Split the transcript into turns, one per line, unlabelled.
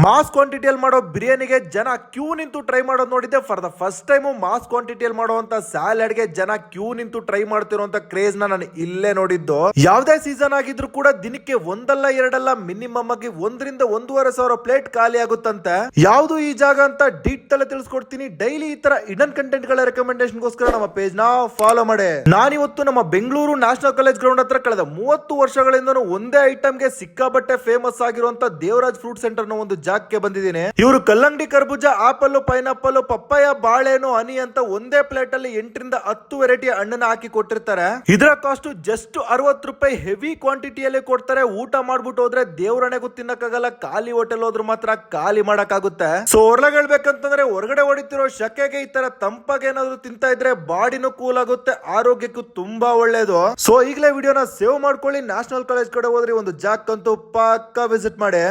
Mass ಕ್ವಾಂಟಿಟಿಯಲ್ಲಿ ಮಾಡೋ ಬಿರಿಯಾನಿಗೆ ಜನ Q ನಿಂತು ಟ್ರೈ ಮಾಡೋದು ನೋಡಿದ್ದೆ. For the first time mass ಕ್ವಾಂಟಿಟಿಯಲ್ಲಿ ಮಾಡುವಂತ ಸ್ಯಾಲಡ್ಗೆ ಜನ ಕ್ಯೂ ನಿಂತು ಟ್ರೈ ಮಾಡ್ತಿರುವಂತ ಕ್ರೇಜ್ ನಾನು ಇಲ್ಲೇ ನೋಡಿದ್ದು. ಯಾವ್ದೇ ಸೀಸನ್ ಆಗಿದ್ರು ಕೂಡ ದಿನಕ್ಕೆ ಒಂದಲ್ಲ ಎರಡಲ್ಲ ಮಿನಿಮಮ್ ಆಗಿ 1,000-1,500 ಪ್ಲೇಟ್ ಖಾಲಿ ಆಗುತ್ತಂತೆ. ಯಾವ್ದು ಈ ಜಾಗ ಅಂತ ಡೀಟೇಲ್ ತಿಳಿಸ್ಕೊಡ್ತೀನಿ. ಡೈಲಿ ಈ ತರ ಇಡನ್ ಕಂಟೆಂಟ್ ಗಳ ರೆಕಮೆಂಡೇಶನ್ ಗೋಸ್ಕರ ನಮ್ಮ ಪೇಜ್ ನ ಫಾಲೋ ಮಾಡಿ. ನಾನಿವತ್ತು ನಮ್ಮ ಬೆಂಗಳೂರು ನ್ಯಾಷನಲ್ ಕಾಲೇಜ್ ಗ್ರೌಂಡ್ ಹತ್ರ ಕಳೆದ 30 ವರ್ಷಗಳಿಂದ ಒಂದೇ ಐಟಮ್ಗೆ ಸಿಕ್ಕಾಬಟ್ಟೆ ಫೇಮಸ್ ಆಗಿರುವಂತ ದೇವರಾಜ್ ಫ್ರೂಟ್ ಸೆಂಟರ್ ನ ಒಂದು ಜಾಗಕ್ಕೆ ಬಂದಿದ್ದೀನಿ. ಇವರು ಕಲ್ಲಂಗಡಿ, ಕರ್ಬೂಜ, ಆಪಲ್, ಪೈನಾಪಲ್, ಪಪ್ಪಾಯ, ಬಾಳೆಹಣ್ಣು, ಹನಿ ಅಂತ ಒಂದೇ ಪ್ಲೇಟ್ ಅಲ್ಲಿ 8-10 ವೆರೈಟಿ ಹಣ್ಣನ್ನ ಹಾಕಿ ಕೊಟ್ಟಿರ್ತಾರೆ. ಇದರ ಕಾಸ್ಟ್ ಜಸ್ಟ್ 60 ರೂಪಾಯಿ. ಹೆವಿ ಕ್ವಾಂಟಿಟಿಯಲ್ಲಿ ಕೊಡ್ತಾರೆ. ಊಟ ಮಾಡ್ಬಿಟ್ಟು ಹೋದ್ರೆ ದೇವರಣೆಗೂ ತಿನ್ನಕ್ಕಾಗಲ್ಲ. ಖಾಲಿ ಹೋಟೆಲ್ ಹೋದ್ರು ಮಾತ್ರ ಖಾಲಿ ಮಾಡಕ್ಕಾಗುತ್ತೆ. ಸೊ ಹೊರಗಡೆ ಹೇಳ್ಬೇಕಂತಂದ್ರೆ ಹೊರಗಡೆ ಹೊಡಿತಿರೋ ಶಕೆಗೆ ಈ ತರ ತಂಪಾಗಿ ಏನಾದ್ರು ತಿಂತಾ ಇದ್ರೆ ಬಾಡಿನೂ ಕೂಲ್ ಆಗುತ್ತೆ, ಆರೋಗ್ಯಕ್ಕೂ ತುಂಬಾ ಒಳ್ಳೇದು. ಸೊ ಈಗಲೇ ವಿಡಿಯೋನ ಸೇವ್ ಮಾಡ್ಕೊಳ್ಳಿ. ನ್ಯಾಷನಲ್ ಕಾಲೇಜ್ ಕಡೆ ಹೋದ್ರೆ ಒಂದು ಜಾಗಕ್ಕಂತೂ ಪಕ್ಕಾ ವಿಸಿಟ್ ಮಾಡಿ.